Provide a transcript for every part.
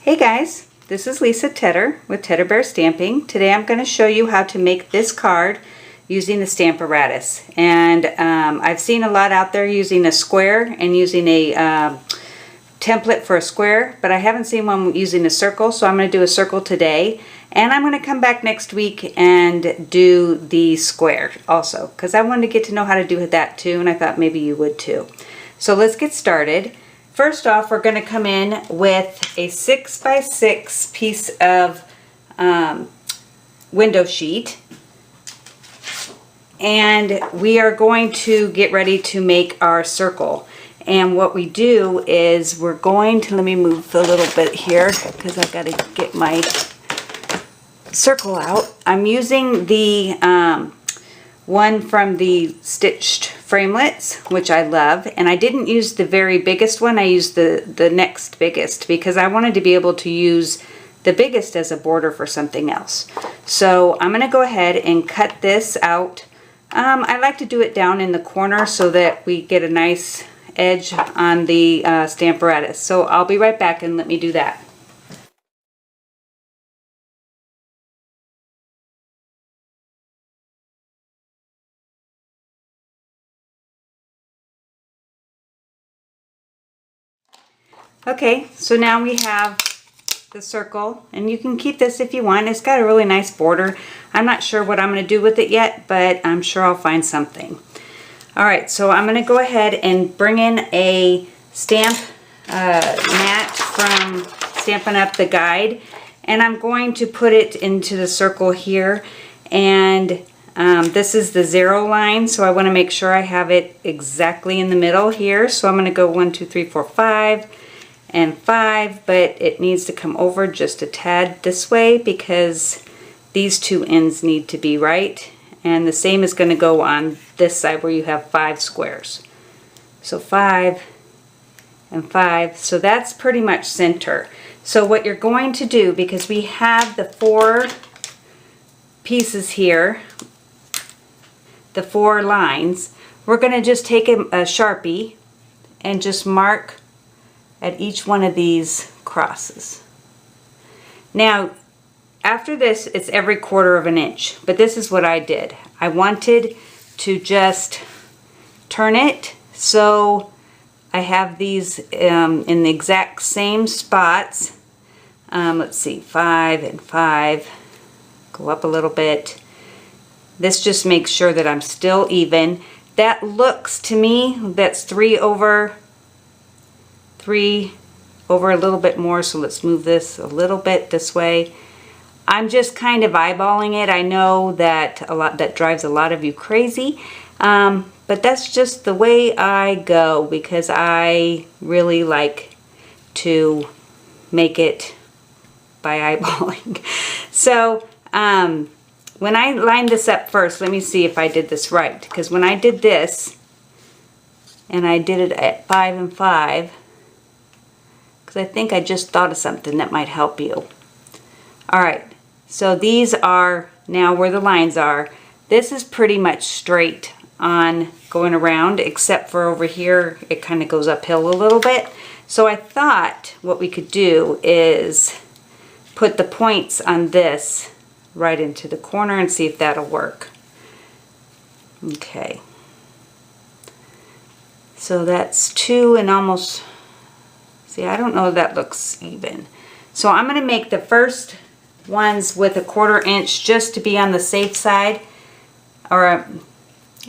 Hey guys, this is Lisa Tedder with Tedder Bear Stamping. Today I'm going to show you how to make this card using the Stamparatus. And I've seen a lot out there using a square and using a template for a square, but I haven't seen one using a circle, so I'm going to do a circle today. And I'm going to come back next week and do the square also, because I wanted to get to know how to do that too, and I thought maybe you would too. So let's get started. First off, we're going to come in with a 6x6 piece of window sheet, and we are going to get ready to make our circle. And what we do is we're going to, let me move a little bit here because I've got to get my circle out. I'm using the one from the stitched framelits, which I love, and I didn't use the very biggest one. I used the next biggest because I wanted to be able to use the biggest as a border for something else. So I'm going to go ahead and cut this out. I like to do it down in the corner so that we get a nice edge on the Stamparatus. So I'll be right back and let me do that. Okay, so now we have the circle, and you can keep this if you want. It's got a really nice border. I'm not sure what I'm going to do with it yet, but I'm sure I'll find something. Alright, so I'm going to go ahead and bring in a stamp mat from Stampin' Up! The Guide, and I'm going to put it into the circle here, and this is the 0 line, so I want to make sure I have it exactly in the middle here. So I'm going to go 1, 2, 3, 4, 5 and 5, but it needs to come over just a tad this way because these two ends need to be right, and the same is going to go on this side where you have 5 squares. So 5 and 5, so that's pretty much center. So what you're going to do, because we have the 4 pieces here, the 4 lines, we're going to just take a Sharpie and just mark at each one of these crosses. Now after this, it's every 1/4 of an inch, but this is what I did. I wanted to just turn it so I have these in the exact same spots. Let's see, 5 and 5, go up a little bit. This just makes sure that I'm still even. That looks to me, that's 3 over a little bit more, so let's move this a little bit this way. I'm just kind of eyeballing it. I know that that drives a lot of you crazy, but that's just the way I go because I really like to make it by eyeballing. So when I lined this up first, let me see if I did this right, because when I did this and I did it at 5 and 5, I think I just thought of something that might help you. Alright, so these are now where the lines are. This is pretty much straight on going around, except for over here it kind of goes uphill a little bit. So I thought what we could do is put the points on this right into the corner and see if that'll work. Okay, so that's 2 and almost, see, I don't know if that looks even. So I'm going to make the first ones with a 1/4 inch just to be on the safe side. Or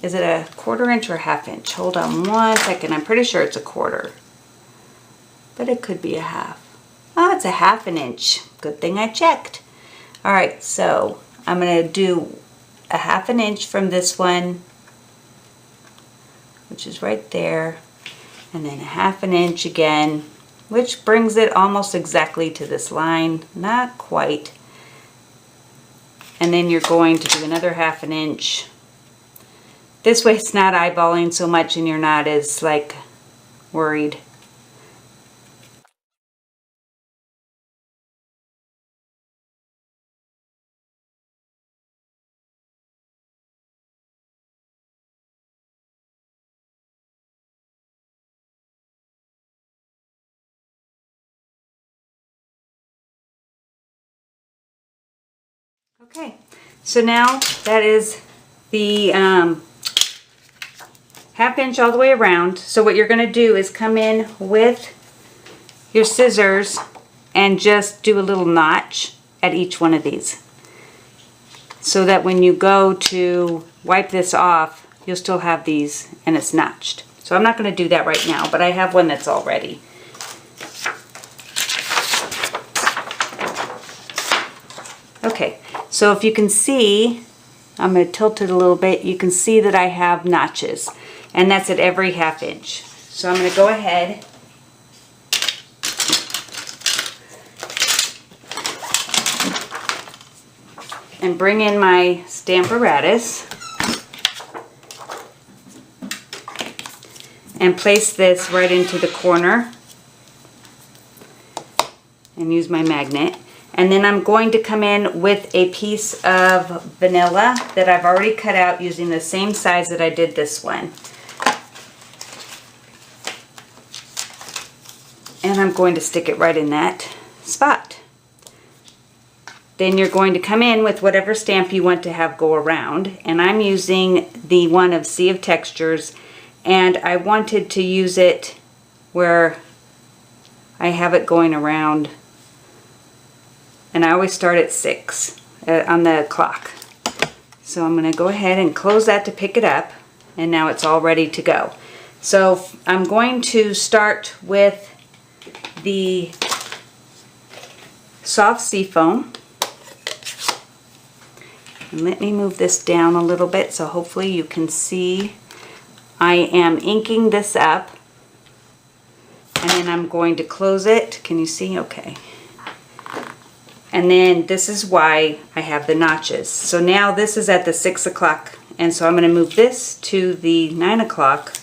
is it a 1/4 inch or 1/2 inch? Hold on one second. I'm pretty sure it's a 1/4. But it could be a 1/2. Oh, it's a 1/2 inch. Good thing I checked. Alright, so I'm going to do a 1/2 inch from this one, which is right there. And then a 1/2 inch again, which brings it almost exactly to this line, not quite. And then you're going to do another 1/2 inch. This way it's not eyeballing so much and you're not as like worried. Okay, so now that is the 1/2 inch all the way around. So what you're going to do is come in with your scissors and just do a little notch at each one of these, so that when you go to wipe this off, you'll still have these and it's notched. So I'm not going to do that right now, but I have one that's all ready. Okay, so if you can see, I'm going to tilt it a little bit, you can see that I have notches, and that's at every 1/2 inch. So I'm going to go ahead and bring in my Stamparatus and place this right into the corner and use my magnet. And then I'm going to come in with a piece of vanilla that I've already cut out using the same size that I did this one. And I'm going to stick it right in that spot. Then you're going to come in with whatever stamp you want to have go around. And I'm using the one of Sea of Textures, and I wanted to use it where I have it going around. And I always start at 6 on the clock. So I'm going to go ahead and close that to pick it up, and now it's all ready to go. So I'm going to start with the soft seafoam. And let me move this down a little bit so hopefully you can see. I am inking this up, and then I'm going to close it. Can you see? Okay. And then this is why I have the notches. So now this is at the 6 o'clock, and so I'm going to move this to the 9 o'clock,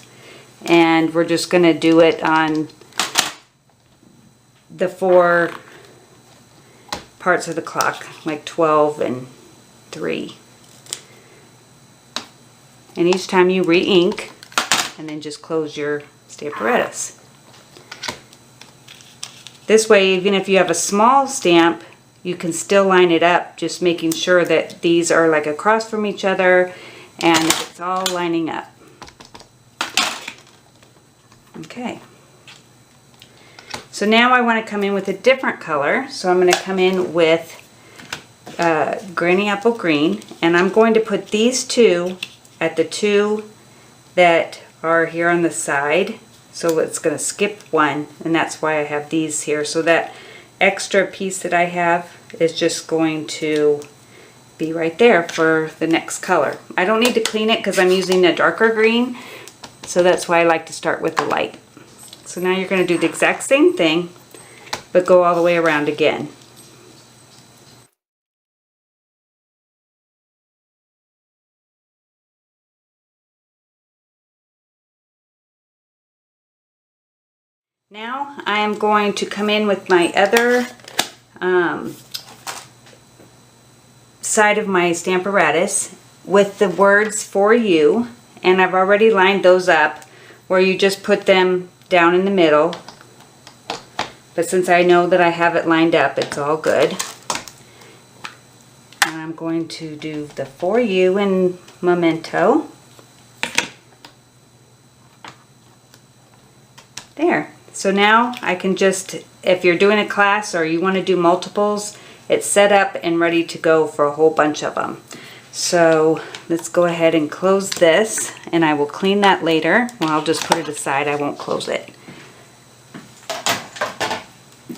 and we're just going to do it on the 4 parts of the clock, like 12 and 3. And each time you re-ink, and then just close your Stamparatus. This way, even if you have a small stamp, you can still line it up, just making sure that these are like across from each other and it's all lining up. Okay. So now I want to come in with a different color. So I'm going to come in with Granny Apple Green, and I'm going to put these two at the 2 that are here on the side. So it's going to skip 1, and that's why I have these here. So that extra piece that I have is just going to be right there for the next color. I don't need to clean it because I'm using a darker green, so that's why I like to start with the light. So now you're going to do the exact same thing, but go all the way around again. Now I am going to come in with my other side of my Stamparatus with the words "For You," and I've already lined those up where you just put them down in the middle. But since I know that I have it lined up, it's all good. And I'm going to do the "For You" in Memento. There. So now I can just, if you're doing a class or you want to do multiples, it's set up and ready to go for a whole bunch of them. So let's go ahead and close this, and I will clean that later. Well, I'll just put it aside, I won't close it.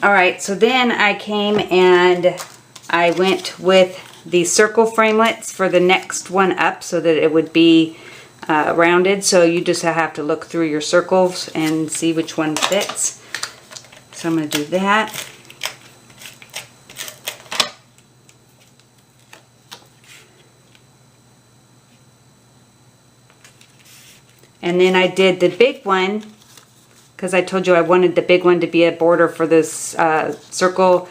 Alright, so then I came and I went with the circle framelits for the next one up so that it would be rounded, so you just have to look through your circles and see which one fits. So I'm going to do that. And then I did the big one because I told you I wanted the big one to be a border for this circle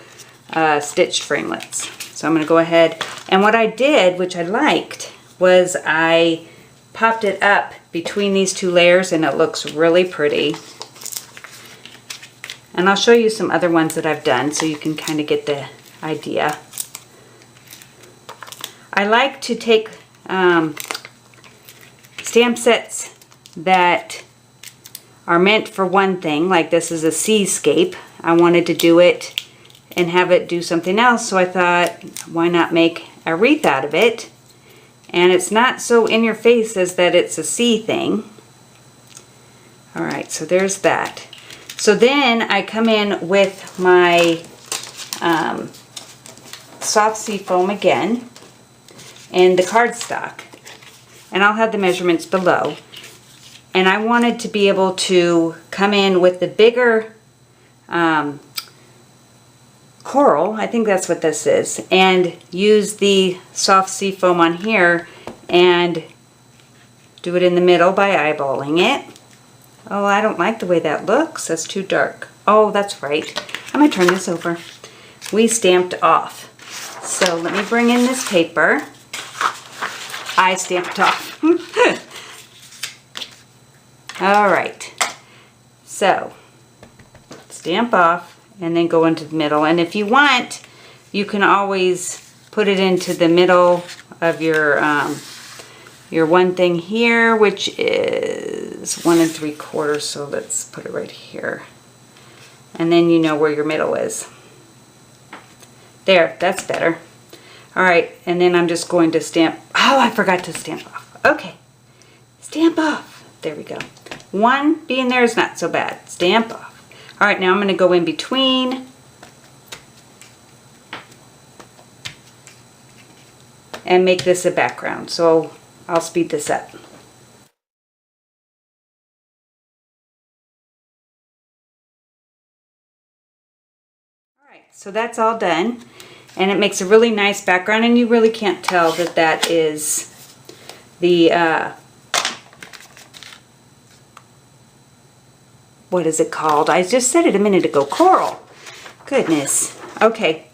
stitched framelits. So I'm going to go ahead, and what I did, which I liked, was I popped it up between these two layers, and it looks really pretty. And I'll show you some other ones that I've done so you can kind of get the idea. I like to take stamp sets that are meant for one thing, like this is a seascape. I wanted to do it and have it do something else, so I thought, why not make a wreath out of it? And it's not so in your face as that it's a sea thing. Alright, so there's that. So then I come in with my soft sea foam again and the cardstock. And I'll have the measurements below. And I wanted to be able to come in with the bigger coral, I think that's what this is, and use the soft sea foam on here and do it in the middle by eyeballing it. Oh, I don't like the way that looks. That's too dark. Oh, that's right. I'm going to turn this over. We stamped off. So let me bring in this paper. I stamped off. Alright. So, stamp off and then go into the middle. And if you want, you can always put it into the middle of your one thing here, which is 1 3/4. So let's put it right here. And then you know where your middle is. There, that's better. Alright, and then I'm just going to stamp. Oh, I forgot to stamp off. Okay. Stamp off. There we go. One being there is not so bad. Stamp off. Alright, now I'm going to go in between and make this a background. So I'll speed this up. Alright, so that's all done. And it makes a really nice background, and you really can't tell that that is the what is it called? I just said it a minute ago. Coral. Goodness. Okay.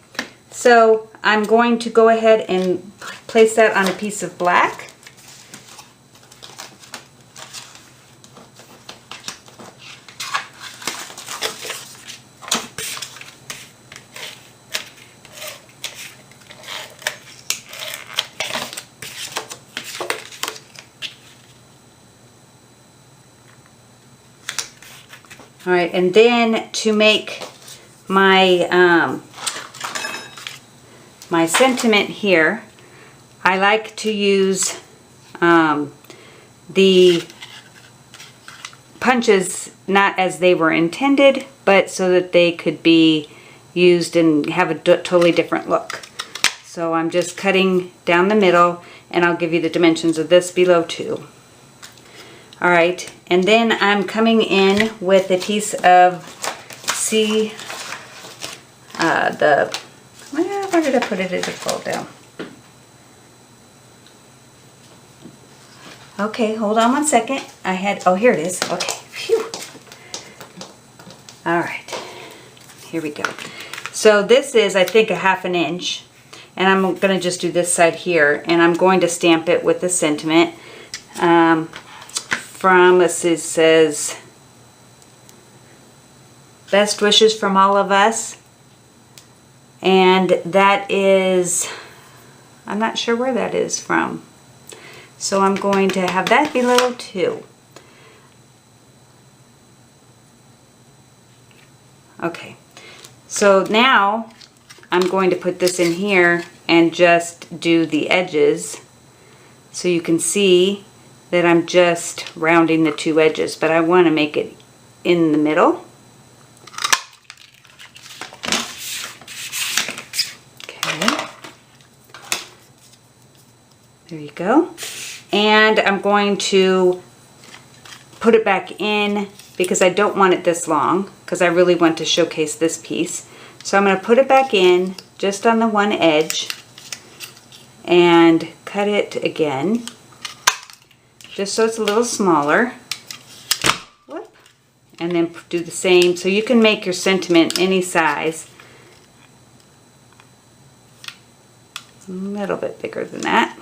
So I'm going to go ahead and place that on a piece of black. All right, and then to make my my sentiment here, I like to use the punches not as they were intended, but so that they could be used and have a totally different look. So I'm just cutting down the middle, and I'll give you the dimensions of this below too. Alright, and then I'm coming in with a piece of where did I put it? Did it fall down? Okay, hold on one second. Oh, here it is. Okay, phew. Alright, here we go. So this is, I think, a 1/2 inch, and I'm going to just do this side here, and I'm going to stamp it with the sentiment. From, let's see, it says, best wishes from all of us. And that is, I'm not sure where that is from. So I'm going to have that below too. Okay, so now I'm going to put this in here and just do the edges so you can see that I'm just rounding the 2 edges, but I want to make it in the middle. Okay. There you go. And I'm going to put it back in because I don't want it this long, because I really want to showcase this piece. So I'm going to put it back in just on the one edge and cut it again, just so it's a little smaller. Whoop. And then do the same. So you can make your sentiment any size. A little bit bigger than that.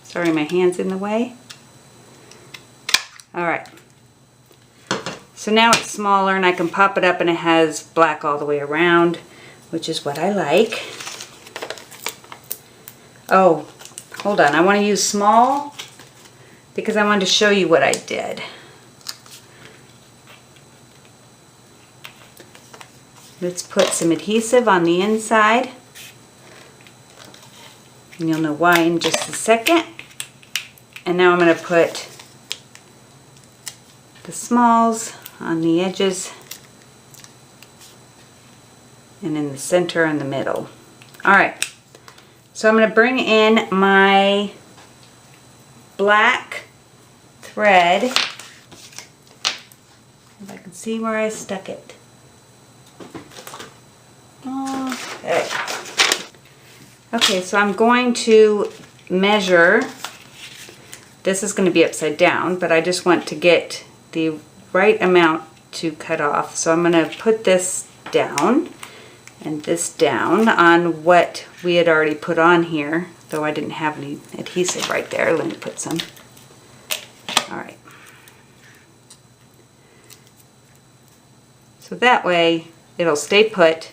Sorry, my hand's in the way. Alright. So now it's smaller and I can pop it up and it has black all the way around, which is what I like. Oh, hold on, I want to use small because I wanted to show you what I did. Let's put some adhesive on the inside. And you'll know why in just a second. And now I'm going to put the smalls on the edges and in the center and the middle. Alright, so I'm going to bring in my black thread. If I can see where I stuck it. Okay. Okay, so I'm going to measure. This is going to be upside down, but I just want to get the right amount to cut off. So I'm going to put this down and this down on what we had already put on here, though I didn't have any adhesive right there. Let me put some. Alright. So that way it'll stay put,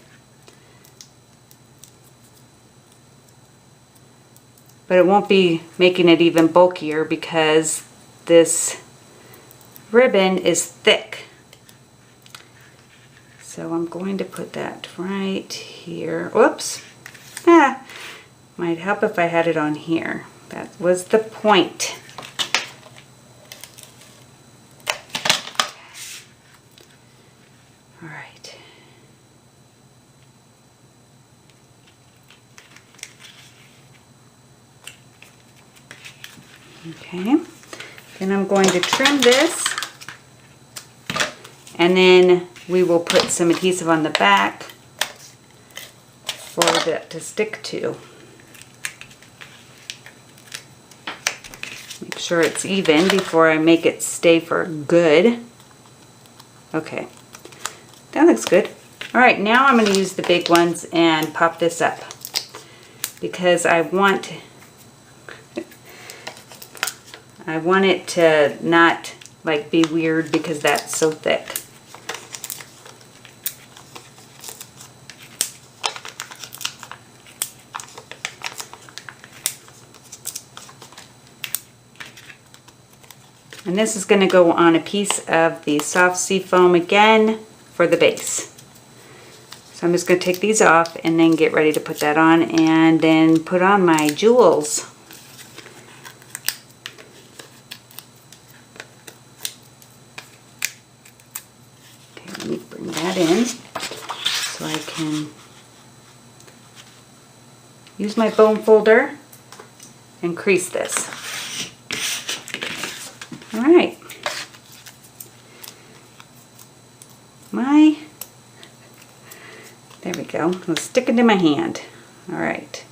but it won't be making it even bulkier because this ribbon is thick. So I'm going to put that right here. Whoops. Might help if I had it on here. That was the point. All right. Okay. Then I'm going to trim this, and then we will put some adhesive on the back for that to stick to. Make sure it's even before I make it stay for good. Okay, that looks good. Alright, now I'm going to use the big ones and pop this up because I want it to not like be weird because that's so thick. And this is going to go on a piece of the soft sea foam again for the base. So I'm just going to take these off and then get ready to put that on and then put on my jewels. Okay, let me bring that in so I can use my bone folder and crease this. Alright, there we go, I'll stick it in my hand. Alright,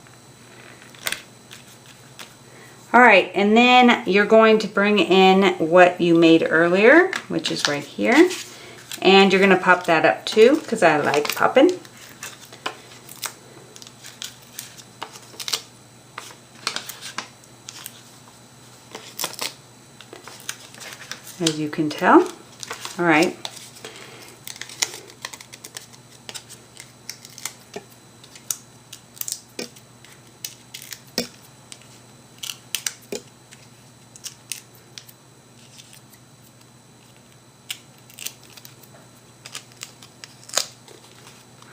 and then you're going to bring in what you made earlier, which is right here, and you're going to pop that up too, because I like popping. As you can tell. Alright.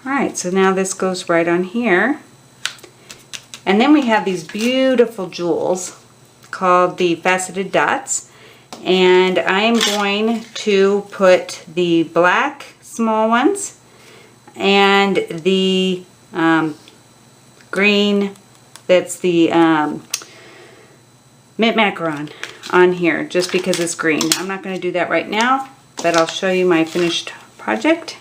Alright, so now this goes right on here. And then we have these beautiful jewels called the Faceted Dots. And I am going to put the black small ones and the green, that's the mint macaron, on here just because it's green. I'm not going to do that right now, but I'll show you my finished project.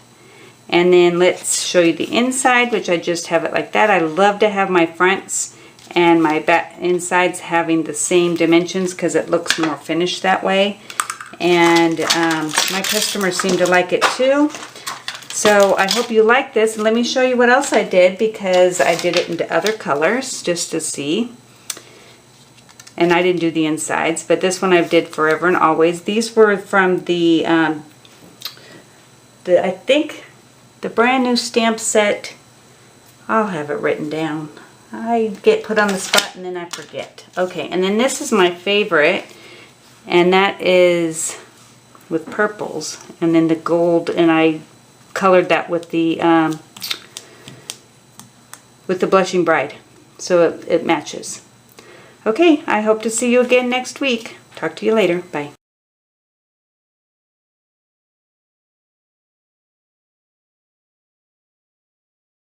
And then let's show you the inside, which I just have it like that. I love to have my fronts and my insides having the same dimensions because it looks more finished that way. And my customers seem to like it too. So I hope you like this. And let me show you what else I did, because I did it into other colors just to see. And I didn't do the insides, but this one I did Forever and Always. These were from the I think the brand new stamp set. I'll have it written down. I get put on the spot and then I forget. Okay, and then this is my favorite, and that is with purples, and then the gold, and I colored that with the Blushing Bride, so it matches. Okay, I hope to see you again next week. Talk to you later. Bye.